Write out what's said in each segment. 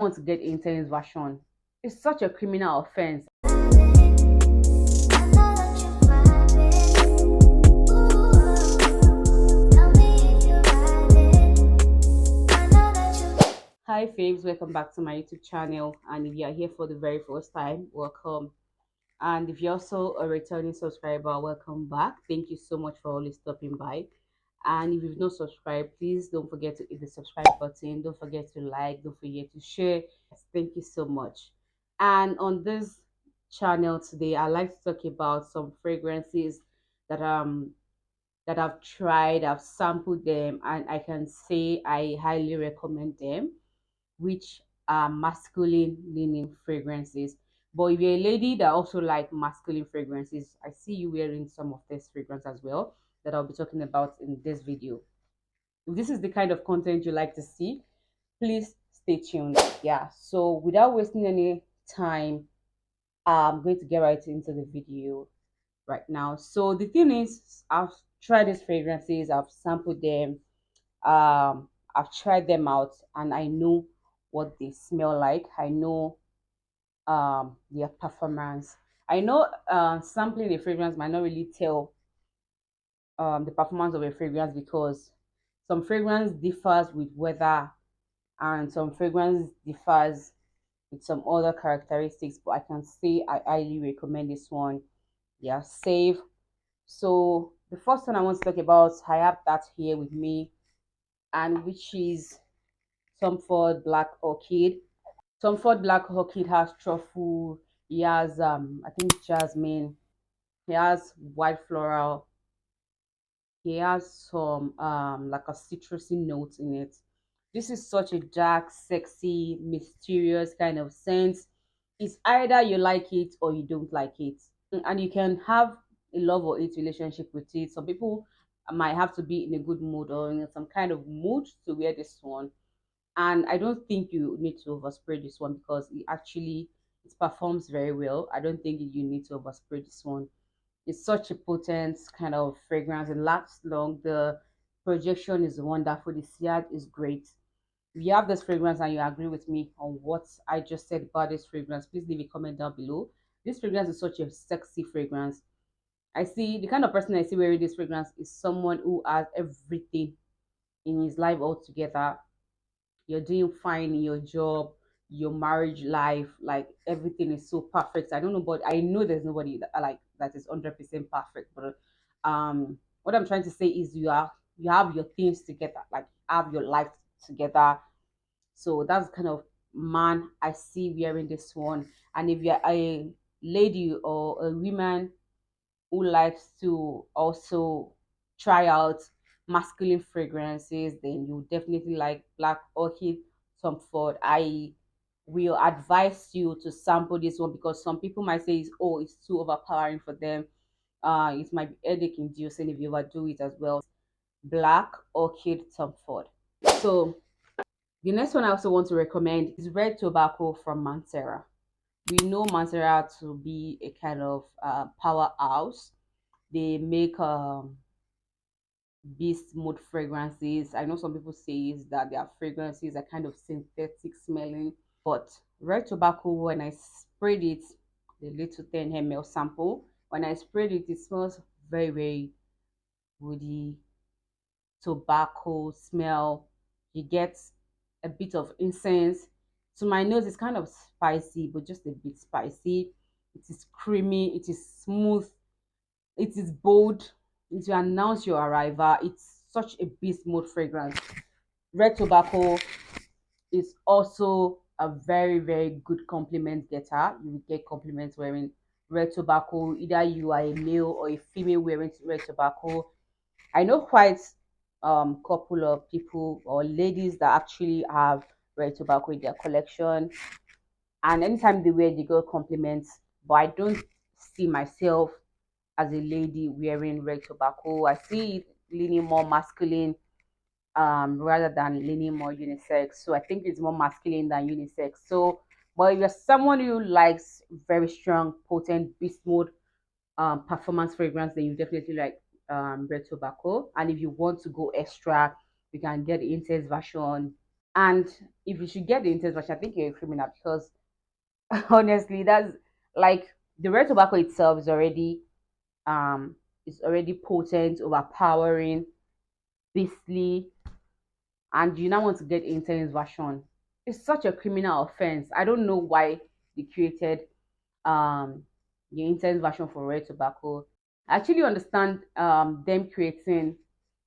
Want to get intense version. It's such a criminal offense. Hi faves, welcome back to my YouTube channel. And if you are here for the very first time, welcome. And if you're also a returning subscriber, welcome back. Thank you so much for always stopping by. And if you've not subscribed, please don't forget to hit the subscribe button. Don't forget to like. Don't forget to share. Thank you so much. And on this channel today, I like to talk about some fragrances that that I've tried. I've sampled them, and I can say I highly recommend them, which are masculine leaning fragrances. But if you're a lady that also like masculine fragrances, I see you wearing some of this fragrance as well that I'll be talking about in this video. If this is the kind of content you like to see, please stay tuned. Yeah, so without wasting any time, I'm going to get right into the video right now. So the thing is, I've tried these fragrances, I've sampled them, I've tried them out, and I know what they smell like. I know their performance. I know sampling a fragrance might not really tell the performance of a fragrance, because some fragrance differs with weather and some fragrance differs with some other characteristics, but I can say I highly recommend this one. They are safe. So the first one I want to talk about, I have that here with me, and which is Comfort Black Orchid. Comfort Black Orchid has truffle. He has I think jasmine. He has white floral. He has some like a citrusy note in it. This is such a dark, sexy, mysterious kind of scent. It's either you like it or you don't like it. And you can have a love or hate relationship with it. Some people might have to be in a good mood or in some kind of mood to wear this one. And I don't think you need to overspray this one, because it performs very well. I don't think you need to overspray this one. It's such a potent kind of fragrance. It lasts long. The projection is wonderful. The sillage is great. If you have this fragrance and you agree with me on what I just said about this fragrance, please leave a comment down below. This fragrance is such a sexy fragrance. I see the kind of person I see wearing this fragrance is someone who has everything in his life all together. You're doing fine in your job, your marriage life, like everything is so perfect. I don't know, but I know there's nobody that is 100% perfect. But what I'm trying to say is you have your things together, like have your life together. So that's the kind of man I see wearing this one. And if you're a lady or a woman who likes to also try out masculine fragrances, then you definitely like Black Orchid Comfort. I will advise you to sample this one, because some people might say it's too overpowering for them. It might be headache inducing if you overdo it as well. Black Orchid Comfort. So the next one I also want to recommend is Red Tobacco from Mancera. We know Mancera to be a kind of powerhouse. They make beast mode fragrances. I know some people say is that their fragrances are kind of synthetic smelling, but Red Tobacco, when I sprayed it, the little 10 ml sample, when I sprayed it, it smells very, very woody, tobacco smell. You get a bit of incense. To my nose, it's kind of spicy, but just a bit spicy. It is creamy, it is smooth, it is bold. It will announce your arrival. It's such a beast mode fragrance. Red Tobacco is also a very, very good compliment getter. You will get compliments wearing Red Tobacco, either you are a male or a female wearing Red Tobacco. I know quite couple of people or ladies that actually have Red Tobacco in their collection, and anytime they wear, they get compliments. But I don't see myself as a lady wearing Red Tobacco. I see it leaning more masculine rather than leaning more unisex. So I think it's more masculine than unisex. So, but if you're someone who likes very strong, potent beast mode performance fragrance, then you definitely like Red Tobacco. And if you want to go extra, you can get the intense version. And if you should get the intense version, I think you're a criminal because honestly, that's like the red tobacco itself is already potent, overpowering, beastly, and you now want to get intense version. It's such a criminal offense. I don't know why they created um the intense version for red tobacco. I actually understand them creating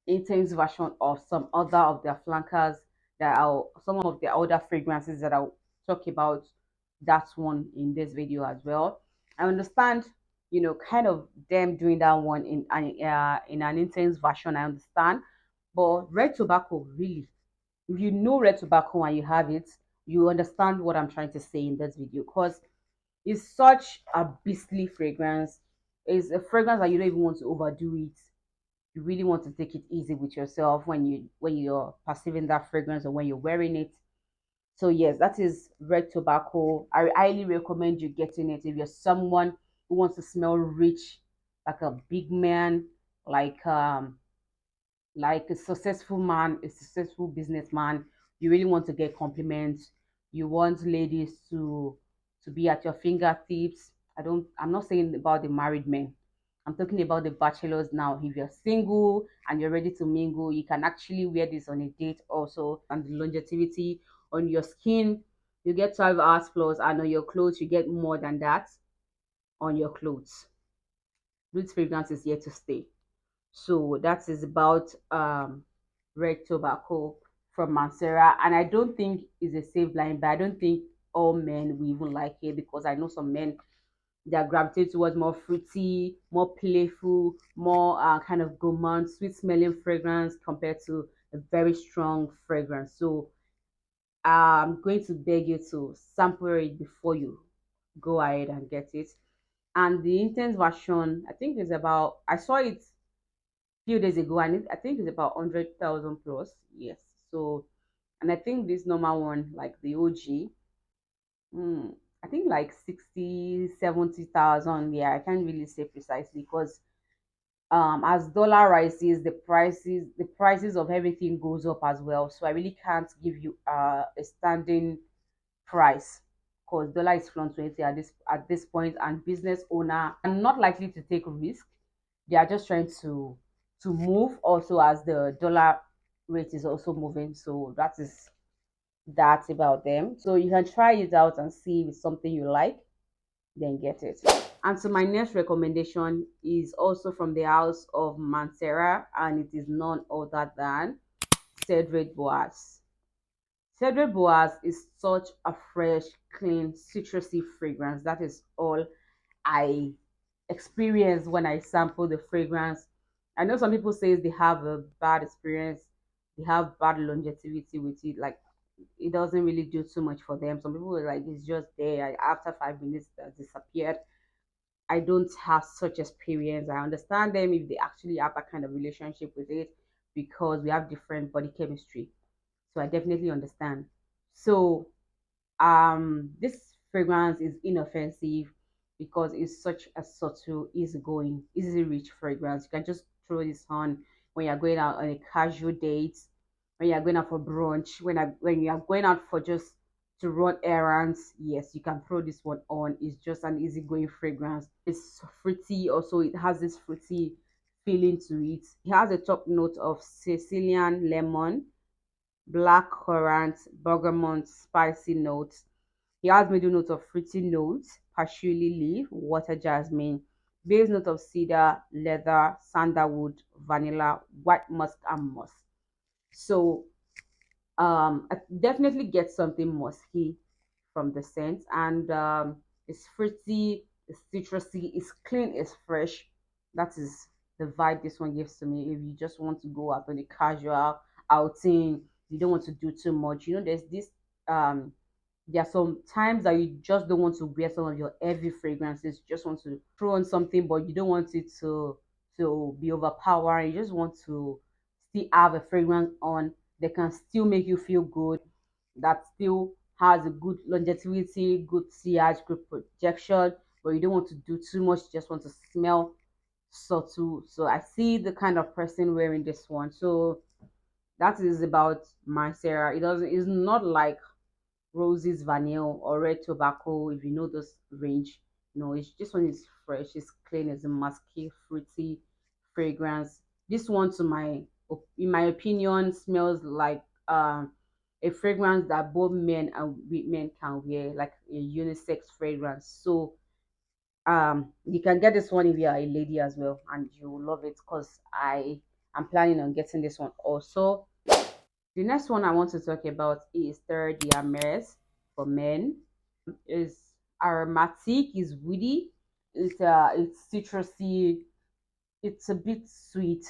intense version of some other of their flankers that are some of the other fragrances that I'll talk about that one in this video as well. I understand, kind of them doing that one in an intense version. I understand, but red tobacco really, if you know red tobacco and you have it, you understand what I'm trying to say in this video because it's such a beastly fragrance. It's a fragrance that you don't even want to overdo it. You really want to take it easy with yourself when you're perceiving that fragrance or when you're wearing it. So yes, that is red tobacco. I highly recommend you getting it if you're someone who wants to smell rich, like a big man, like um like a successful man, a successful businessman. You really want to get compliments. You want ladies to be at your fingertips. I'm not saying about the married men. I'm talking about the bachelors now. If you're single and you're ready to mingle, you can actually wear this on a date also. And the longevity on your skin, you get 12 hours plus, and on your clothes, you get more than that on your clothes. This fragrance is here to stay. So that is about red tobacco from Mancera. And I don't think it's a safe line, but I don't think all men will even like it because I know some men that gravitate towards more fruity, more playful, more kind of gourmand, sweet smelling fragrance compared to a very strong fragrance. So I'm going to beg you to sample it before you go ahead and get it. And the intense version, I think is about, I saw it few days ago, and I think it's about 100,000 plus. Yes. So, and I think this normal one, like the OG, hmm, I think like 60, 70,000. Yeah, I can't really say precisely because as dollar rises, the prices of everything goes up as well. So I really can't give you a standing price because dollar is fluctuating at this point, and business owner are not likely to take risk. They are just trying to move also as the dollar rate is also moving. So that's about them. So you can try it out and see if it's something you like, then get it. And so my next recommendation is also from the house of Mancera, and it is none other than Cedric Boas. Cedric Boas is such a fresh, clean, citrusy fragrance. That is all I experience when I sample the fragrance. I know some people say they have a bad experience, they have bad longevity with it. Like it doesn't really do too much for them. Some people are like it's just there. After 5 minutes, it has disappeared. I don't have such experience. I understand them if they actually have that kind of relationship with it because we have different body chemistry. So I definitely understand. So this fragrance is inoffensive because it's such a subtle, easygoing, easy reach fragrance. You can just throw this on when you're going out on a casual date, when you're going out for brunch, when you're going out for just to run errands. Yes, you can throw this one on. It's just an easygoing fragrance. It's fruity, also it has this fruity feeling to it. It has a top note of Sicilian lemon, black currant, bergamot, spicy notes. He has middle notes of fruity notes, patchouli leaf, water jasmine, base note of cedar, leather, sandalwood, vanilla, white musk, and musk. So I definitely get something musky from the scent, and it's fruity, it's citrusy, it's clean, it's fresh. That is the vibe this one gives to me. If you just want to go out on a casual outing, you don't want to do too much. There's this um there are some times that you just don't want to wear some of your heavy fragrances. You just want to throw on something, but you don't want it to be overpowering. You just want to still have a fragrance on that can still make you feel good, that still has a good longevity, good CH, good projection, but you don't want to do too much. You just want to smell subtle. So I see the kind of person wearing this one. So That is about Mancera. It doesn't. It's not like Roses Vanille or Red Tobacco. If you know this range, no, it's this one is fresh. It's clean. It's a musky, fruity fragrance. This one, in my opinion, smells like a fragrance that both men and women can wear, like a unisex fragrance. So you can get this one if you are a lady as well, and you will love it because I am planning on getting this one also. The next one I want to talk about is Terre d'Ames for men. Is aromatic, is woody, it's citrusy, it's a bit sweet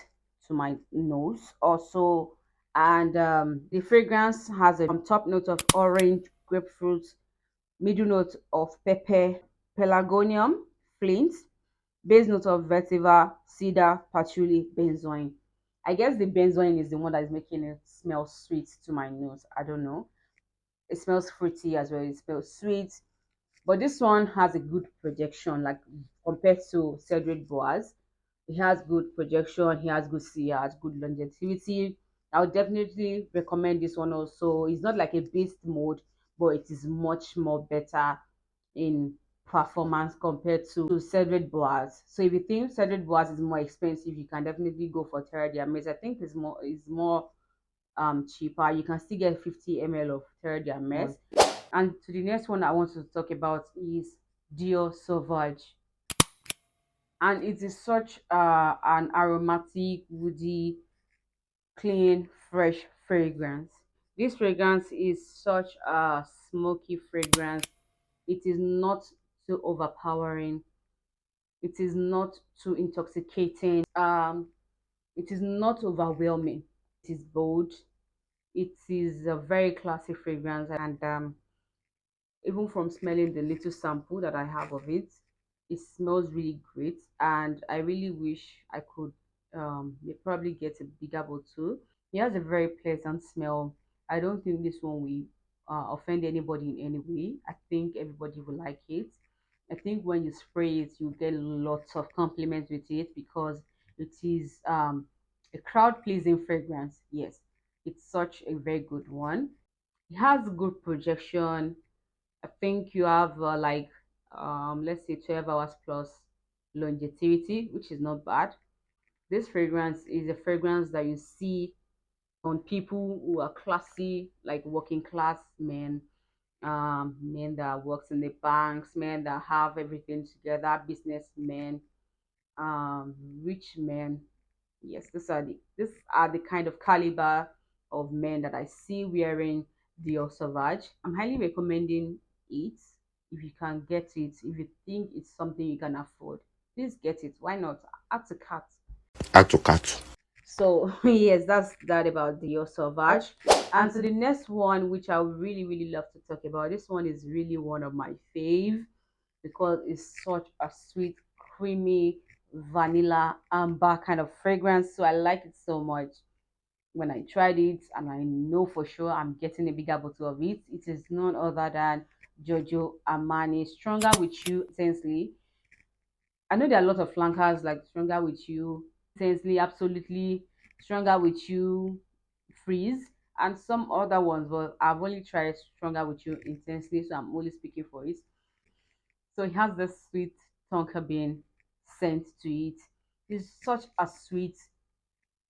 to my nose also, and the fragrance has a top note of orange, grapefruit, middle note of pepper, pelargonium, flint, base note of vetiver, cedar, patchouli, benzoin. I guess the benzoin is the one that is making it smell sweet to my nose. I don't know. It smells fruity as well. It smells sweet. But this one has a good projection, like compared to Cedric Boas. He has good projection, he has good he has good longevity. I would definitely recommend this one also. It's not like a beast mode, but it is much more better in performance compared to Cedric Boas. So if you think Cedric Boas is more expensive, you can definitely go for Terra Diamonds. I think it's more cheaper. You can still get 50 ml of Terra Diamonds. And to the next one I want to talk about is Dior Sauvage. And it is such an aromatic, woody, clean, fresh fragrance. This fragrance is such a smoky fragrance. It is not too overpowering. It is not too intoxicating. It is not overwhelming. It is bold. It is a very classy fragrance, and even from smelling the little sample that I have of it, it smells really great. And I really wish I could probably get a bigger bottle. It has a very pleasant smell. I don't think this one will offend anybody in any way. I think everybody will like it. I think when you spray it, you get lots of compliments with it because it is a crowd pleasing fragrance. Yes, it's such a very good one. It has good projection. I think you have like let's say 12 hours plus longevity, which is not bad. This fragrance is a fragrance that you see on people who are classy, like working class men, men that works in the banks, men that have everything together, businessmen, um, rich men. Yes, these are the kind of caliber of men that I see wearing Dior Sauvage. I'm highly recommending it if you can get it. If you think it's something you can afford, please get it. Why not? Add to cart. Add to cart. So yes, that's that about Dior Sauvage. And so the next one, which I would really really love to talk about, this one is really one of my fave because it's such a sweet, creamy, vanilla amber kind of fragrance. So I like it so much. When I tried it, and I know for sure I'm getting a bigger bottle of it, it is none other than Giorgio Armani Stronger with You Intensely. I know there are a lot of flankers like Stronger with You Intensely, Absolutely, Stronger with You, Freeze, and some other ones, but I've only tried Stronger with You Intensely, so I'm only speaking for it. So it has this sweet tonka bean scent to it. It's such a sweet,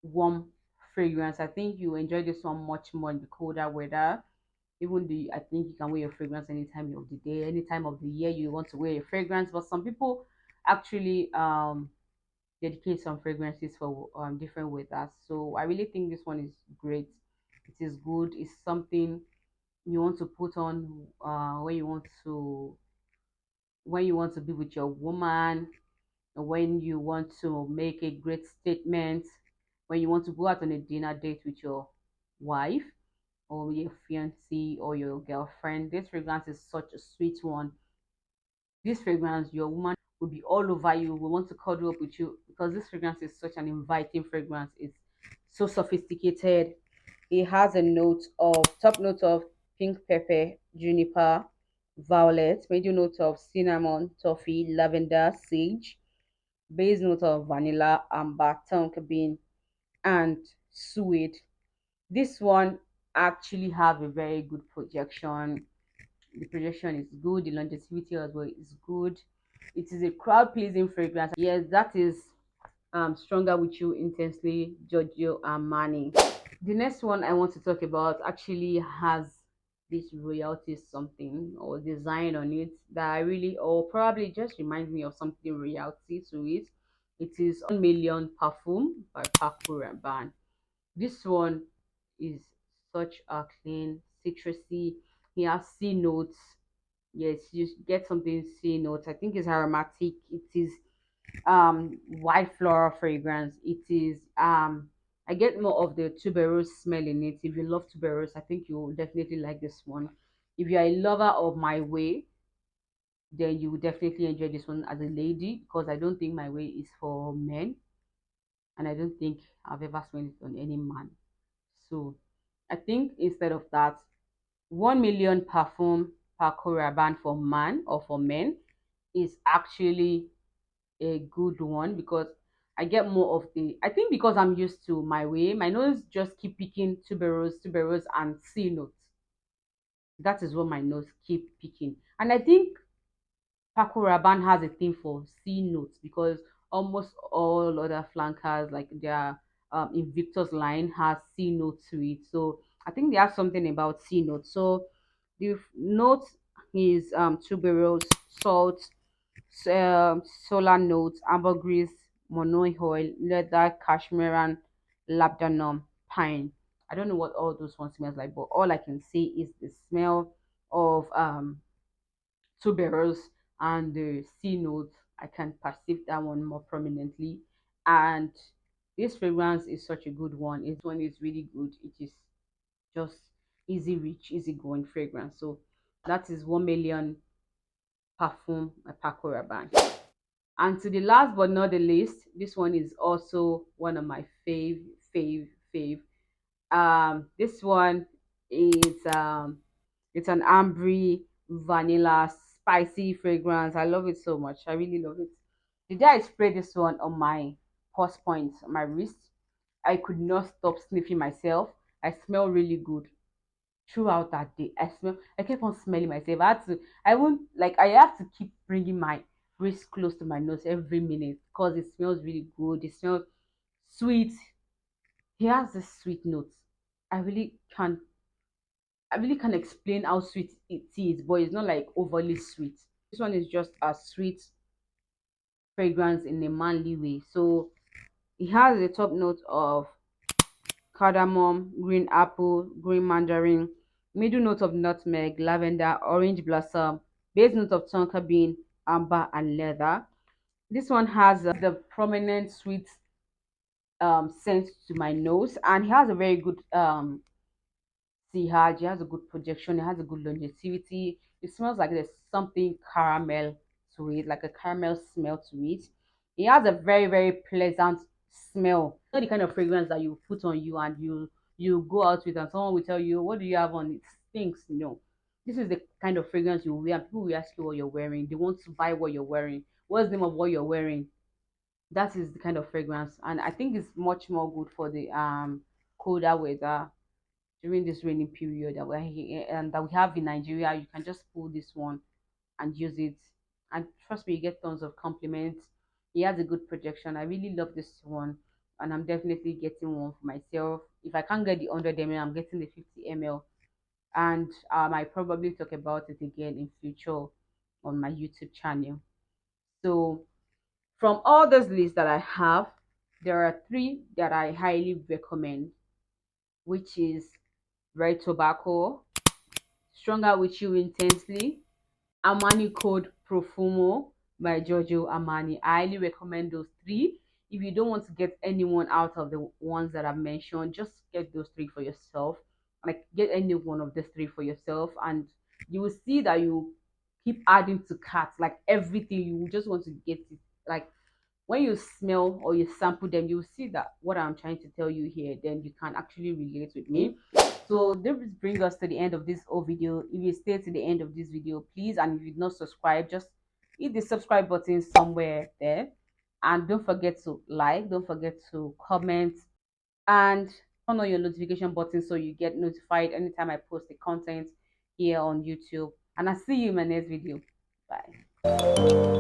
warm fragrance. I think you enjoy this one much more in the colder weather. Even the I think you can wear your fragrance any time of the day, any time of the year you want to wear your fragrance. But some people actually dedicate some fragrances for different weathers. So I really think this one is great. It is good. It's something you want to put on when you want to be with your woman, when you want to make a great statement, when you want to go out on a dinner date with your wife or your fiancé or your girlfriend. This fragrance is such a sweet one. This fragrance, your woman will be all over you, will want to cuddle up with you because this fragrance is such an inviting fragrance. It's so sophisticated. It has a top note of pink pepper, juniper, violet, middle note of cinnamon, toffee, lavender, sage, base note of vanilla, amber, tonka bean, and suede. This one actually have a very good projection. The projection is good, the longevity as well is good. It is a crowd pleasing fragrance. Yes, that is Stronger With You Intensely, Giorgio Armani. The next one I want to talk about actually has this royalty something or design on it that I really, or probably just reminds me of something royalty to it. It is 1 Million Perfume by Paco Rabanne. This one is such a clean, citrusy. He has C notes. Yes, you get something C notes. I think it's aromatic. It is white floral fragrance. It is I get more of the tuberose smell in it. If you love tuberose, I think you will definitely like this one. If you are a lover of my way, then you will definitely enjoy this one as a lady, because I don't think my way is for men, and I don't think I've ever smelled it on any man. So I think instead of that, 1 million perfume per Rabanne for man or for men is actually a good one, because I get more of the, I think because I'm used to my way, my nose just keep picking tuberose, tuberose and C notes. That is what my nose keep picking. And I think Paco Rabanne has a thing for C notes, because almost all other flankers, like their Invictus line, has C notes to it. So I think they have something about C notes. So the note is tuberose, salt, solar notes, ambergris, monoi oil, leather, cashmere, and labdanum, pine. I don't know what all those ones smells like, but all I can say is the smell of tuberose and the C notes. I can perceive that one more prominently. And this fragrance is such a good one. This one is really good. It is just easy reach, easy going fragrance. So that is 1 million perfume by Paco Rabanne. And to the last but not the least, this one is also one of my fave. This one is it's an Ambry vanilla spicy fragrance. I love it so much. I really love it. The day I sprayed this one on my pulse point, on my wrist, I could not stop sniffing myself. I smell really good throughout that day. I kept on smelling myself. I won't like, I have to keep bringing my wrist close to my nose every minute, because it smells really good. It smells sweet. He has this sweet notes. I really can't, I really can't explain how sweet it is, but it's not like overly sweet. This one is just a sweet fragrance in a manly way. So it has a top note of cardamom, green apple, green mandarin, middle note of nutmeg, lavender, orange blossom, base note of tonka bean, amber, and leather. This one has the prominent sweet scent to my nose, and it has a very good pH. It has a good projection. It has a good longevity. It smells like there's something caramel to it, like a caramel smell to it. It has a very pleasant smell. Not the kind of fragrance that you put on you and you go out with and someone will tell you, what do you have on? It stinks. No. This is the kind of fragrance you wear and people will ask you what you're wearing. They want to buy what you're wearing. What's the name of what you're wearing? That is the kind of fragrance. And I think it's much more good for the colder weather during this rainy period that we're here and that we have in Nigeria. You can just pull this one and use it. And trust me, you get tons of compliments. He has a good projection. I really love this one. And I'm definitely getting one for myself. If I can't get the 100 ml, I'm getting the 50 ml. And I probably talk about it again in future on my YouTube channel. So from all those lists that I have, there are three that I highly recommend, which is Red Tobacco, Stronger With You Intensely, Armani Code Profumo by Giorgio Armani. I highly recommend those three. If you don't want to get anyone out of the ones that I've mentioned, just get those three for yourself. Like, get any one of these three for yourself, and you will see that you keep adding to carts. Like everything, you will just want to get it. Like when you smell or you sample them, you will see that what I'm trying to tell you here, then you can actually relate with me. So this brings us to the end of this whole video. If you stay to the end of this video, please, and if you've not subscribed, just hit the subscribe button somewhere there, and don't forget to like, don't forget to comment, and turn on your notification button so you get notified anytime I post the content here on YouTube. And I'll see you in my next video. Bye.